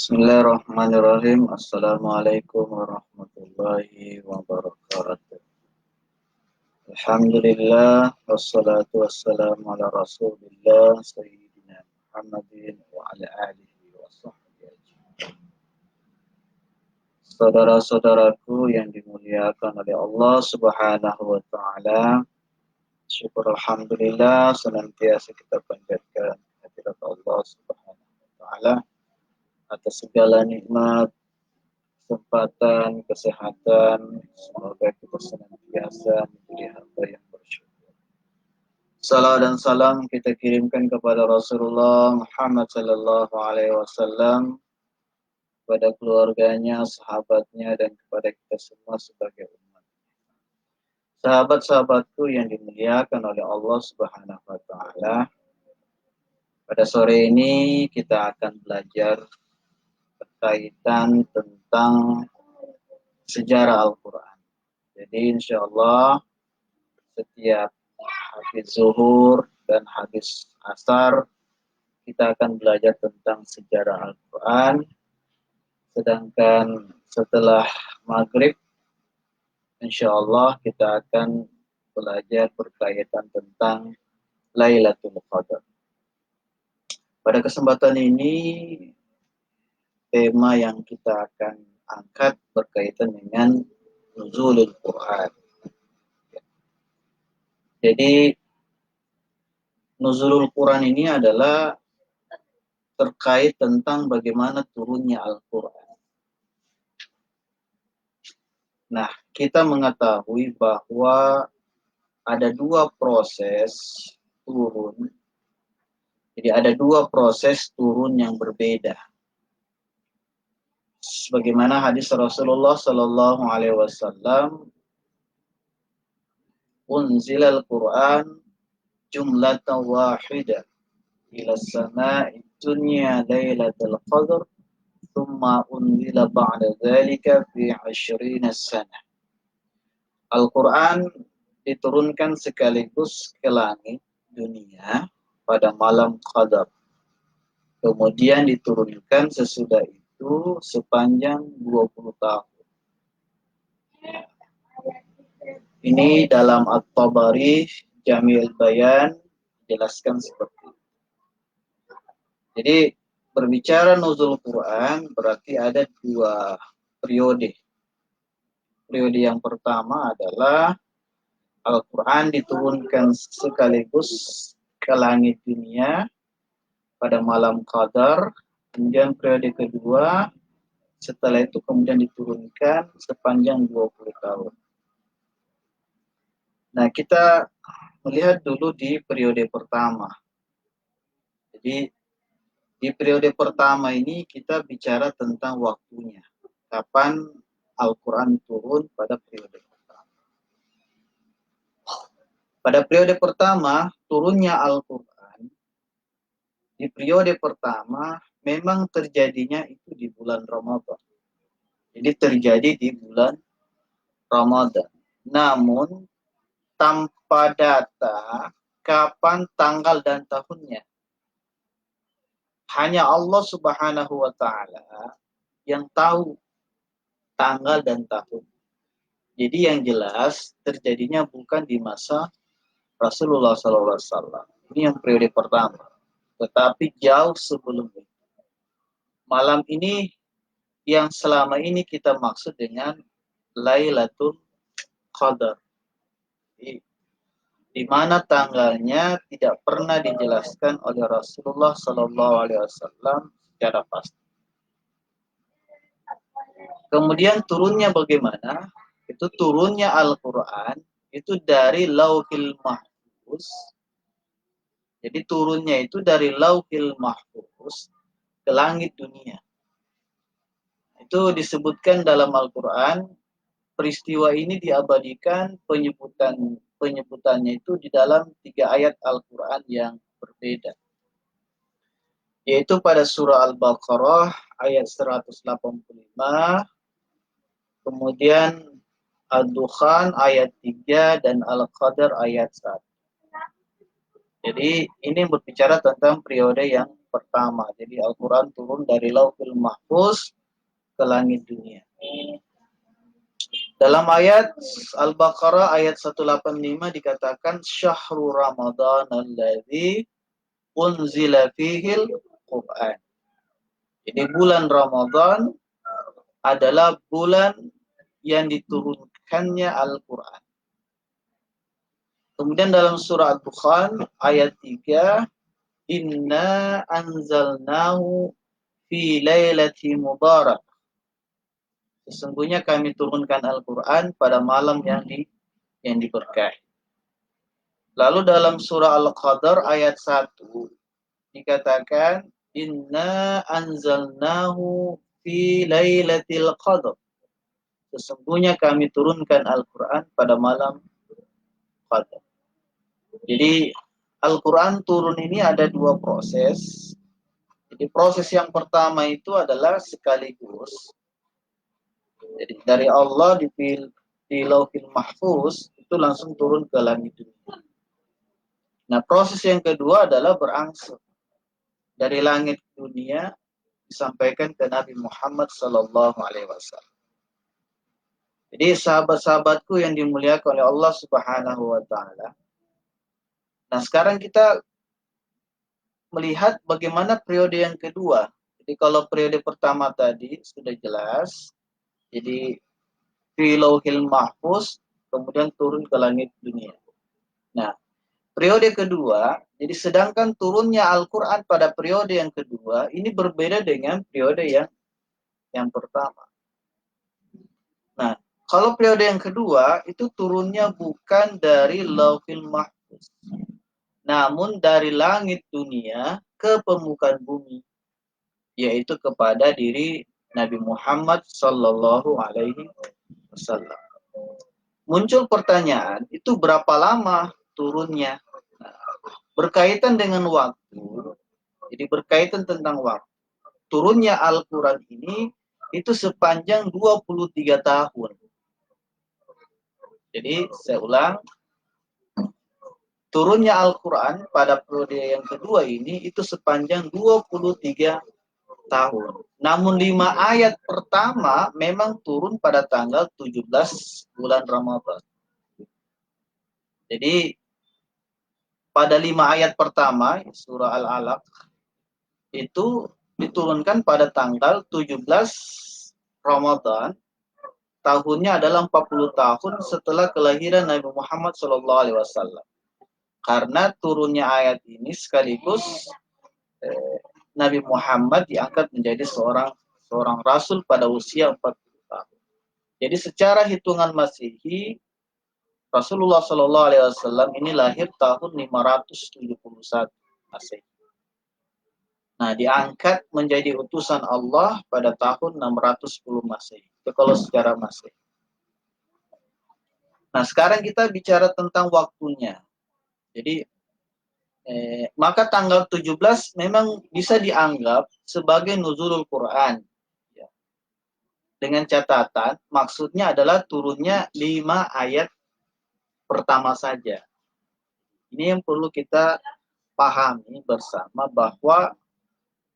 Bismillahirrahmanirrahim. Assalamualaikum warahmatullahi wabarakatuh. Alhamdulillah wassalatu wassalamu ala Rasulillah sayyidina Muhammadin wa ala alihi wa sahbihi ajma'in. Saudara-saudaraku yang dimuliakan oleh Allah Subhanahu wa taala, syukur alhamdulillah senantiasa kita panjatkan kehadirat Allah Subhanahu wa taala atas segala nikmat, kesempatan, kesehatan. Semoga kita senantiasa menjadi hamba yang bersyukur. Salam dan salam kita kirimkan kepada Rasulullah Muhammad Sallallahu Alaihi Wasallam, kepada keluarganya, sahabatnya, dan kepada kita semua sebagai umat. Sahabat-sahabatku yang dimuliakan oleh Allah Subhanahu Wa Taala, pada sore ini kita akan belajar berkaitan tentang sejarah Al-Quran. Jadi insya Allah setiap habis zuhur dan habis asar kita akan belajar tentang sejarah Al-Quran. Sedangkan setelah maghrib insya Allah kita akan belajar berkaitan tentang Lailatul Qadar. Pada kesempatan ini tema yang kita akan angkat berkaitan dengan nuzulul Quran. Jadi nuzulul Quran ini adalah terkait tentang bagaimana turunnya Al-Quran. Nah, kita mengetahui bahwa ada dua proses turun. Jadi ada dua proses turun yang berbeda. Sebagaimana hadis Rasulullah Sallallahu Alaihi Wasallam, unzilal Quran jumlatan wahidah ila sama'i dunya lailatul qadr thumma unzila ba'da dzalika fi 20 sanah. Al-Quran diturunkan sekaligus ke langit dunia pada malam Qadar. Kemudian diturunkan sesudah itu sepanjang 20 tahun. Ini dalam At-Tabari Jami'ul Bayan jelaskan seperti itu. Jadi berbicara nuzul Quran berarti ada dua periode. Periode yang pertama adalah Al-Quran diturunkan sekaligus ke langit dunia pada malam Qadar. Kemudian periode kedua, setelah itu kemudian diturunkan sepanjang 20 tahun. Nah, kita melihat dulu di periode pertama. Jadi, di periode pertama ini kita bicara tentang waktunya. Kapan Al-Quran turun pada periode pertama. Pada periode pertama, turunnya Al-Quran, di periode pertama, memang terjadinya itu di bulan Ramadan. Jadi terjadi di bulan Ramadan. Namun, tanpa data kapan tanggal dan tahunnya. Hanya Allah Subhanahu wa taala yang tahu tanggal dan tahun. Jadi yang jelas terjadinya bukan di masa Rasulullah SAW. Ini yang periode pertama. Tetapi jauh sebelum itu. Malam ini yang selama ini kita maksud dengan Lailatul Qadar. Di mana tanggalnya tidak pernah dijelaskan oleh Rasulullah SAW secara pasti. Kemudian turunnya bagaimana? Itu turunnya Al-Quran itu dari Lauhil Mahfuz. Jadi turunnya itu dari Lauhil Mahfuz ke langit dunia. Itu disebutkan dalam Al-Quran. Peristiwa ini diabadikan penyebutannya itu di dalam 3 ayat Al-Quran yang berbeda. Yaitu pada surah Al-Baqarah ayat 185, kemudian Ad-Dukhan ayat 3 dan Al-Qadar ayat 1. Jadi ini berbicara tentang periode yang pertama. Jadi Al-Quran turun dari Lauhul Mahfuz ke langit dunia. Dalam ayat Al-Baqarah ayat 185 dikatakan Syahrul Ramadan alladzi unzila fihil Quran. Jadi bulan Ramadan adalah bulan yang diturunkannya Al-Quran. Kemudian dalam surah Al-Dukhan ayat 3, Inna anzalnahu fi lailati mubarak. Sesungguhnya kami turunkan Al-Quran pada malam yang diberkahi. Lalu dalam surah Al-Qadar ayat 1 dikatakan Inna anzalnahu fi lailatul qadar. Sesungguhnya kami turunkan Al-Quran pada malam Qadar. Jadi Al-Quran turun ini ada dua proses. Jadi proses yang pertama itu adalah sekaligus. Jadi dari Allah di Lauhil Mahfuz itu langsung turun ke langit dunia. Nah proses yang kedua adalah berangsur dari langit dunia disampaikan ke Nabi Muhammad Sallallahu Alaihi Wasallam. Jadi sahabat-sahabatku yang dimuliakan oleh Allah Subhanahu Wa Taala. Nah sekarang kita melihat bagaimana periode yang kedua. Jadi kalau periode pertama tadi sudah jelas. Jadi fi Lauhil Mahfuz kemudian turun ke langit dunia. Nah, periode kedua, jadi sedangkan turunnya Al-Qur'an pada periode yang kedua ini berbeda dengan periode yang pertama. Nah, kalau periode yang kedua itu turunnya bukan dari Lauhil Mahfuz, namun dari langit dunia ke permukaan bumi, yaitu kepada diri Nabi Muhammad Sallallahu Alaihi Wasallam. Muncul pertanyaan, itu berapa lama turunnya? Nah, berkaitan dengan waktu, jadi berkaitan tentang waktu. Turunnya Al-Quran ini itu sepanjang 23 tahun. Jadi saya ulang, turunnya Al-Quran pada periode yang kedua ini itu sepanjang 23 tahun. Namun 5 ayat pertama memang turun pada tanggal 17 bulan Ramadan. Jadi pada 5 ayat pertama surah Al-Alaq itu diturunkan pada tanggal 17 Ramadan. Tahunnya adalah 40 tahun setelah kelahiran Nabi Muhammad SAW. Karena turunnya ayat ini sekaligus Nabi Muhammad diangkat menjadi seorang rasul pada usia 40 tahun. Jadi secara hitungan Masehi Rasulullah SAW ini lahir tahun 571 Masehi. Nah, diangkat menjadi utusan Allah pada tahun 610 Masehi. Itu kalau secara Masehi. Nah, sekarang kita bicara tentang waktunya. Jadi maka tanggal 17 memang bisa dianggap sebagai nuzulul Quran. Ya. Dengan catatan, maksudnya adalah turunnya 5 ayat pertama saja. Ini yang perlu kita pahami bersama bahwa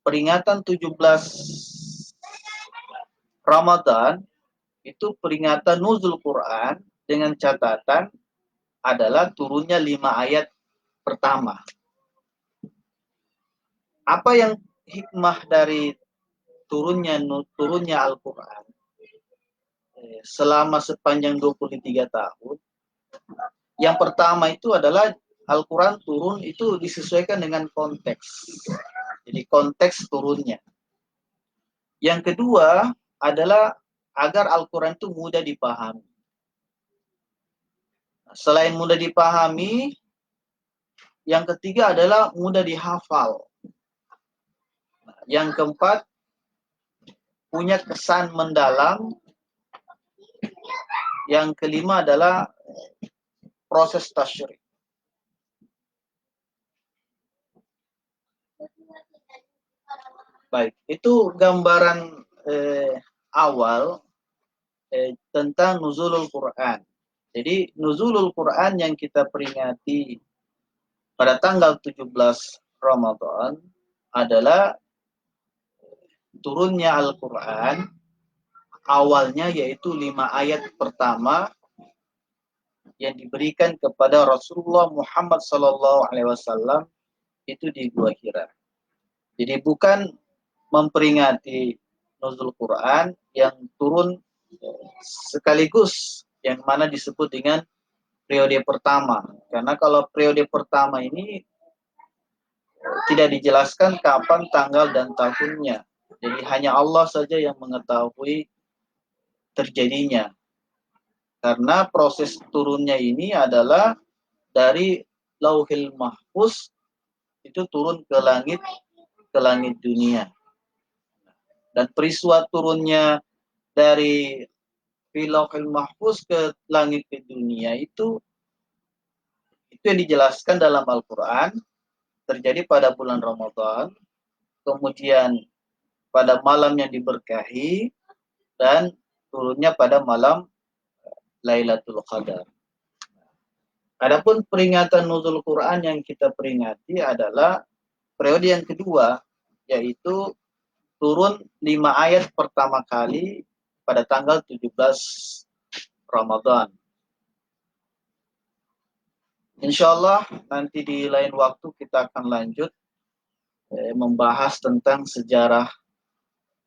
peringatan 17 Ramadan itu peringatan nuzul Quran dengan catatan adalah turunnya 5 ayat pertama. Apa yang hikmah dari turunnya Al-Quran selama sepanjang 23 tahun? Yang pertama itu adalah Al-Quran turun itu disesuaikan dengan konteks. Jadi konteks turunnya. Yang kedua adalah agar Al-Quran itu mudah dipahami. Selain mudah dipahami, yang ketiga adalah mudah dihafal. Yang keempat, punya kesan mendalam. Yang kelima adalah proses tasyrik. Baik, itu gambaran awal tentang nuzulul Quran. Jadi nuzulul Quran yang kita peringati pada tanggal 17 Ramadan adalah turunnya Al-Quran awalnya yaitu 5 ayat pertama yang diberikan kepada Rasulullah Muhammad SAW itu di Gua Hira. Jadi bukan memperingati nuzul Quran yang turun sekaligus, yang mana disebut dengan periode pertama. Karena kalau periode pertama ini tidak dijelaskan kapan, tanggal, dan tahunnya. Jadi hanya Allah saja yang mengetahui terjadinya. Karena proses turunnya ini adalah dari Lauhil Mahfuz itu turun ke langit dunia. Dan peristiwa turunnya dari Lauhil Mahfuz ke langit dunia itu yang dijelaskan dalam Al-Quran, terjadi pada bulan Ramadan, kemudian pada malam yang diberkahi, dan turunnya pada malam Lailatul Qadar. Adapun peringatan nuzul Quran yang kita peringati adalah periode yang kedua, yaitu turun 5 ayat pertama kali pada tanggal 17 Ramadan. Insya Allah nanti di lain waktu kita akan lanjut membahas tentang sejarah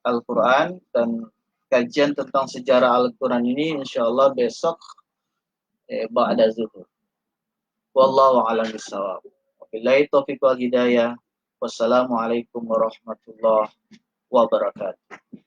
Al-Quran, dan kajian tentang sejarah Al-Quran ini insya Allah besok ba'da zuhur. Wallahu a'lam bishawab. Wabillahi taufiq wal hidayah. Wassalamualaikum warahmatullahi wabarakatuh.